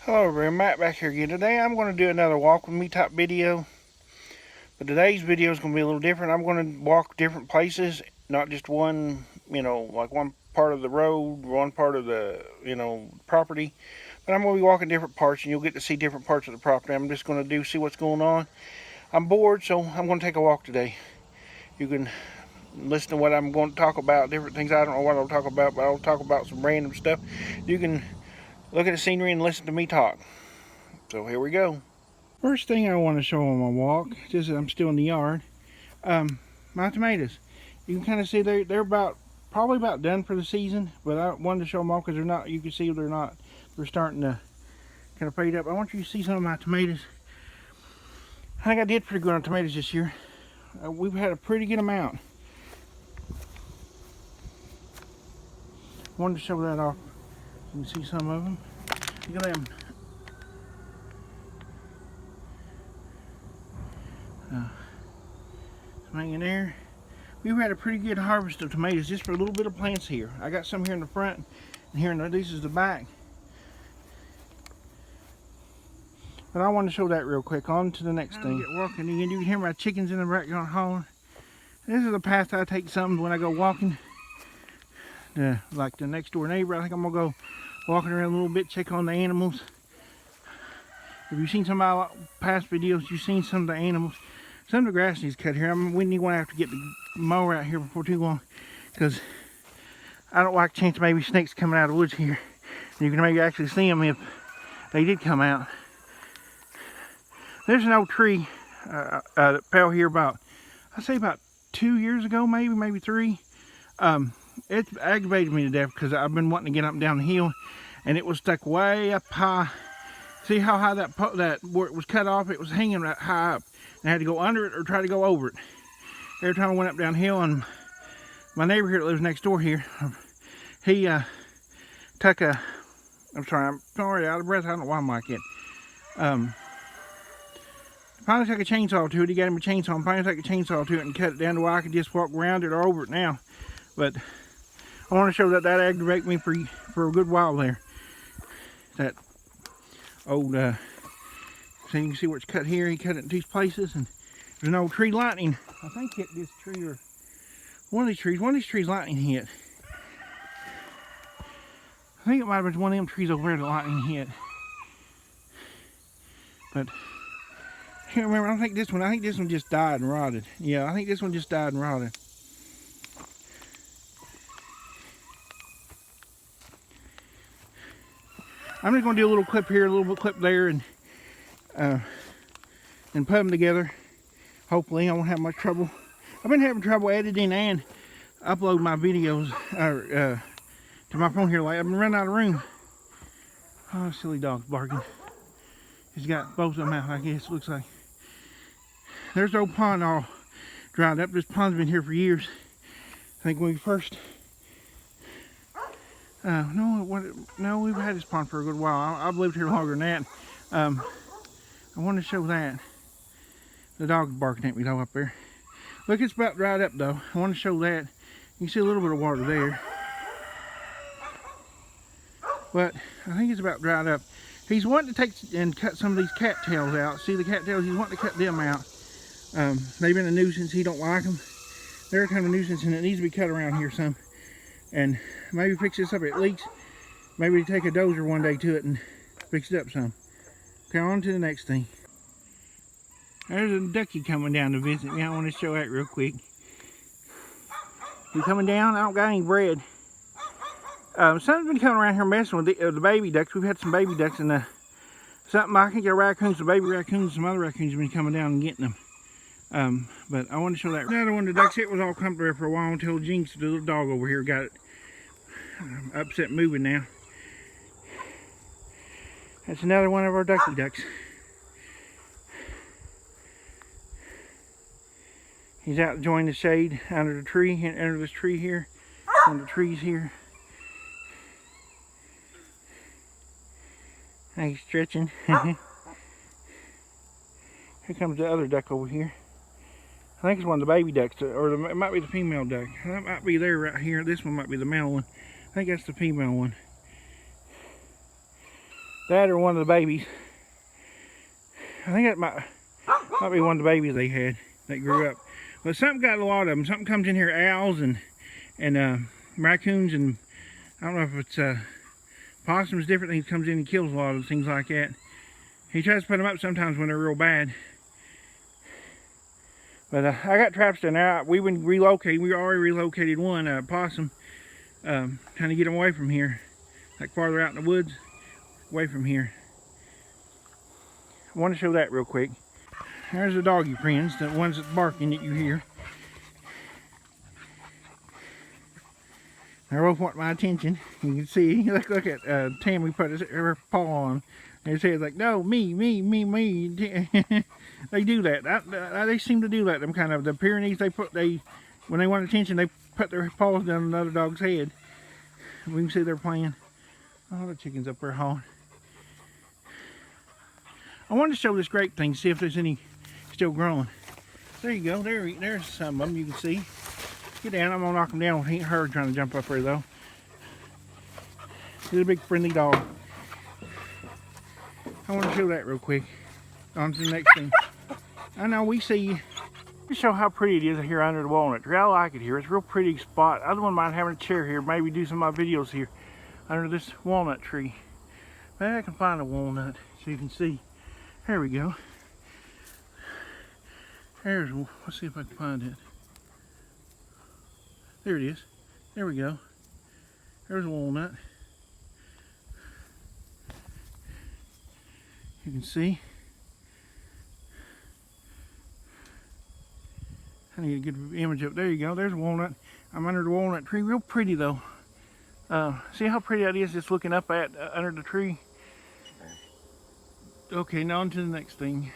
Hello everybody, Matt back here again. Today I'm going to do another walk with me type video. But today's video is going to be a little different. I'm going to walk different places, not just one, like one part of the road, one part of the, property. But I'm going to be walking different parts and you'll get to see different parts of the property. I'm just going to see what's going on. I'm bored, so I'm going to take a walk today. You can listen to what I'm going to talk about, different things. I don't know what I'll talk about, but I'll talk about some random stuff. You can look at the scenery and listen to me talk. So here we go. First thing I want to show on my walk, just as I'm still in the yard, my tomatoes. You can kind of see they're probably about done for the season, but I wanted to show them all because they're not. You can see they're starting to kind of fade up. I want you to see some of my tomatoes. I think I did pretty good on tomatoes this year. We've had a pretty good amount. Wanted to show that off. You can see some of them. Look at them. Hanging there. We've had a pretty good harvest of tomatoes just for a little bit of plants here. I got some here in the front and here this is the back. But I want to show that real quick. On to the next thing. Get walking again. You can hear my chickens in the backyard hollering. This is the path I take some when I go walking. Like the next door neighbor, I think I'm gonna go walking around a little bit, check on the animals. If you've seen some of my past videos, you've seen some of the animals. Some of the grass needs cut here. We need to have to get the mower out here before too long, because I don't like a chance of maybe snakes coming out of the woods here. And you can maybe actually see them if they did come out. There's an old tree that fell here I'd say about 2 years ago, maybe 3. It's aggravated me to death because I've been wanting to get up and down the hill, and it was stuck way up high. See how high that where it was cut off? It was hanging right high up. I had to go under it or try to go over it. Every time I went up downhill, and my neighbor here that lives next door here, he took a, I'm sorry, out of breath. I don't know why I'm like it. Finally took a chainsaw to it. He got him a chainsaw. And finally took a chainsaw to it and cut it down to where I could just walk around it or over it now. But I want to show that aggravated me for a good while there. That old, so you can see where it's cut here. He cut it in 2 places, and there's an old tree lightning. I think hit this tree or one of these trees lightning hit. I think it might have been one of them trees over there that lightning hit. But I can't remember. I think this one just died and rotted. Yeah, I think this one just died and rotted. I'm just going to do a little clip here, a little clip there, and put them together. Hopefully I won't have much trouble. I've been having trouble editing and uploading my videos to my phone here. Like I've been running out of room. Oh, silly dog's barking. He's got both of them out, I guess. Looks like there's the old pond all dried up. This pond's been here for years. I think when we first no, we've had this pond for a good while. I've lived here longer than that. I want to show that. The dog's barking at me though up there. Look, it's about dried up though. I want to show that. You can see a little bit of water there. But I think it's about dried up. He's wanting to take and cut some of these cattails out. See the cattails? He's wanting to cut them out. They've been a nuisance. He don't like them. They're kind of a nuisance, and it needs to be cut around here some. And maybe fix this up. It leaks. Maybe take a dozer one day to it and fix it up some. Okay, on to the next thing. There's a ducky coming down to visit me. I want to show that real quick. You coming down? I don't got any bread. Something's been coming around here messing with the baby ducks. We've had some baby ducks, and something I think the raccoons, the baby raccoons, some other raccoons have been coming down and getting them. But I want to show that. Another one of the ducks, it was all come there for a while until Jinx, the little dog over here, got it upset moving now. That's another one of our ducky ducks. He's out enjoying the shade under the tree, under this tree here, under the trees here. And he's stretching. Here comes the other duck over here. I think it's one of the baby ducks, or it might be the female duck. That might be there right here. This one might be the male one. I think that's the female one. That or one of the babies. I think that might be one of the babies they had that grew up. But something got a lot of them. Something comes in here, owls and raccoons, and I don't know if it's possums, different things, comes in and kills a lot of things like that. He tries to put them up sometimes when they're real bad. But I got traps there now. We would relocate. We already relocated one possum, trying to get them away from here, like farther out in the woods, away from here. I want to show that real quick. There's the doggy friends, the ones that's barking that you hear. They're both want my attention. You can see, look at Tammy put her paw on. And it says like, no, me. They do that. They seem to do that. Them kind of, the Pyrenees, when they want attention, they put their paws down another dog's head. We can see they're playing. Oh, the chicken's up there hauling. I wanted to show this grape thing, see if there's any still growing. There you go. There's some of them you can see. Get down. I'm gonna knock them down with her trying to jump up there though. She's a big friendly dog. I want to show that real quick. On to the next thing. I know we see. Let me show how pretty it is here under the walnut tree. I like it here. It's a real pretty spot. I don't mind having a chair here. Maybe do some of my videos here under this walnut tree. Maybe I can find a walnut so you can see. There we go. Let's see if I can find it. There it is. There we go. There's a walnut. You can see. I need a good image up. There you go. There's a walnut. I'm under the walnut tree. Real pretty though. See how pretty that is just looking up at under the tree? Okay, now on to the next thing.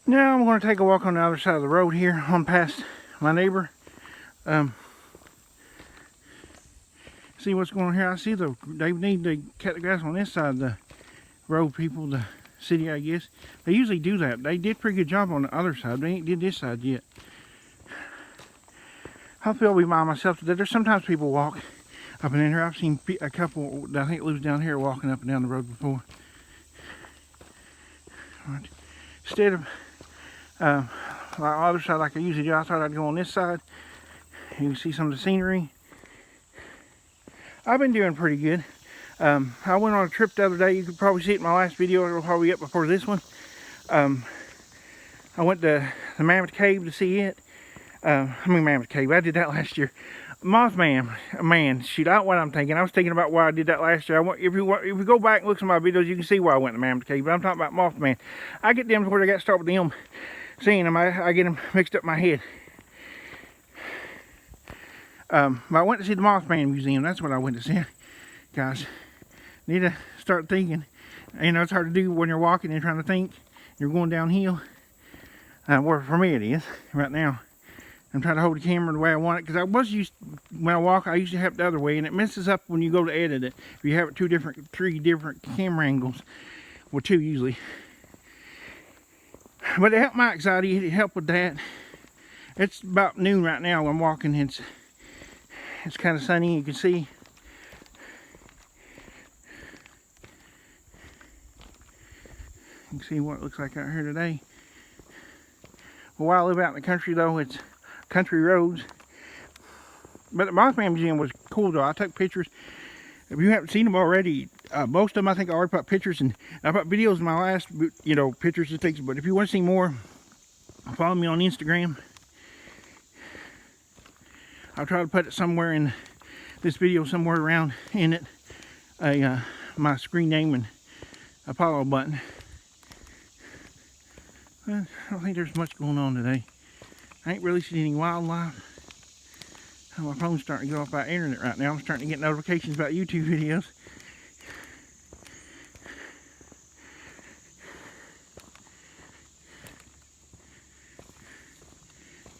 Now I'm going to take a walk on the other side of the road here, on past my neighbor. See what's going on here. I see they need to cut the grass on this side of the road, people, the city, I guess. They usually do that. They did a pretty good job on the other side. They ain't did this side yet. I feel we mind myself that there's sometimes people walk up and in here. I've seen a couple that I think lives down here walking up and down the road before. Right. Instead of like the other side like I usually do, I thought I'd go on this side. You can see some of the scenery. I've been doing pretty good. I went on a trip the other day. You could probably see it in my last video. It'll probably be up before this one. I went to the Mammoth Cave to see it. Mammoth Cave. I did that last year. Mothman, man, shoot out what I'm thinking. I was thinking about why I did that last year. If you go back and look at my videos, you can see why I went to Mammoth Cave. But I'm talking about Mothman. I get them to where I got to start with them. Seeing them, I get them mixed up in my head. But I went to see the Mothman Museum. That's what I went to see. Guys, need to start thinking. You know, it's hard to do when you're walking and trying to think. You're going downhill. Well, for me it is right now. I'm trying to hold the camera the way I want it, because I was used, when I walk, I usually have it the other way, and it messes up when you go to edit it. If you have it three different camera angles, well, two usually. But it helped my anxiety, it helped with that. It's about noon right now. I'm walking. It's kind of sunny. You can see. You can see what it looks like out here today. Well, while I live out in the country, though, it's country roads. But the Mothman Museum was cool, though. I took pictures. If you haven't seen them already, most of them I think I already put pictures, and I put videos in my last, you know, pictures and things. But if you want to see more, follow me on Instagram. I'll try to put it somewhere in this video, somewhere around in it, my screen name and a follow button. I don't think there's much going on today. I ain't really seen any wildlife. My phone's starting to go off by internet right now. I'm starting to get notifications about YouTube videos.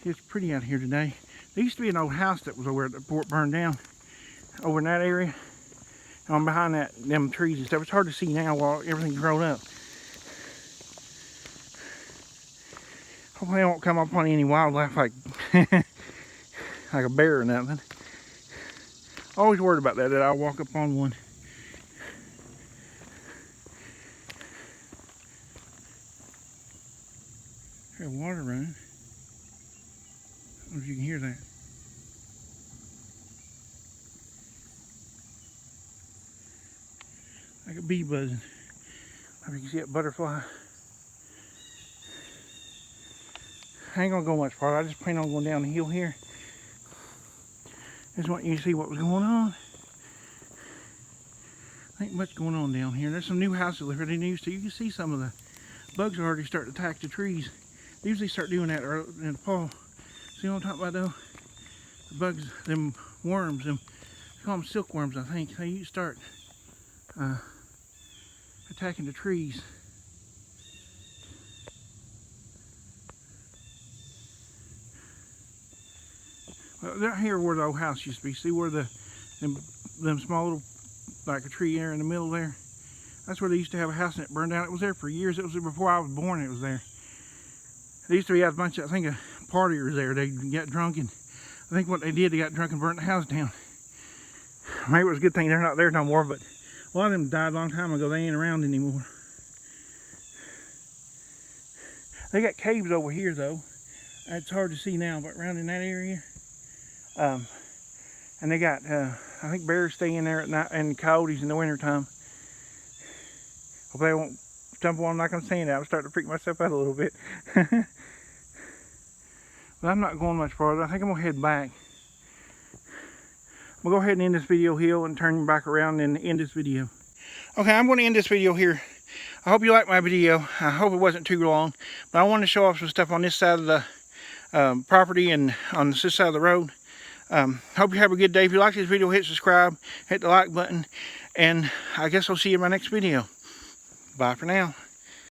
It's pretty out here today. There used to be an old house that was over at the fort, burned down over in that area. On behind them trees and stuff. It's hard to see now while everything's grown up. Hopefully I won't come up on any wildlife like like a bear or nothing. Always worried about that I'll walk up on one. There's water running. I don't know if you can hear that. Like a bee buzzing. I mean, you can see that butterfly. I ain't gonna go much farther. I just plan on going down the hill here. Just want you to see what was going on. Ain't much going on down here. There's some new houses where they used to. You can see some of the bugs are already starting to attack the trees. They usually start doing that in the fall. See what I'm talking about though? The bugs, them worms, they call them silkworms, I think. They start attacking the trees. Well, down here where the old house used to be, see where them small little, like a tree there in the middle there? That's where they used to have a house and it burned down. It was there for years. It was before I was born, it was there. They used to be a bunch of, I think, partiers there. They got drunk and I think what they did, they got drunk and burnt the house down. Maybe it was a good thing they're not there no more, but a lot of them died a long time ago. They ain't around anymore. They got caves over here though. It's hard to see now, but around in that area. And they got, I think bears stay in there at night and coyotes in the wintertime. Hope they won't jump on like I'm saying that. I'm starting to freak myself out a little bit. But I'm not going much farther. I think I'm going to head back. I'm going to go ahead and end this video here and turn back around and end this video. Okay, I'm going to end this video here. I hope you liked my video. I hope it wasn't too long. But I wanted to show off some stuff on this side of the property and on this side of the road. Hope you have a good day. If you like this video, hit subscribe, hit the like button, and I guess I'll see you in my next video. Bye for now.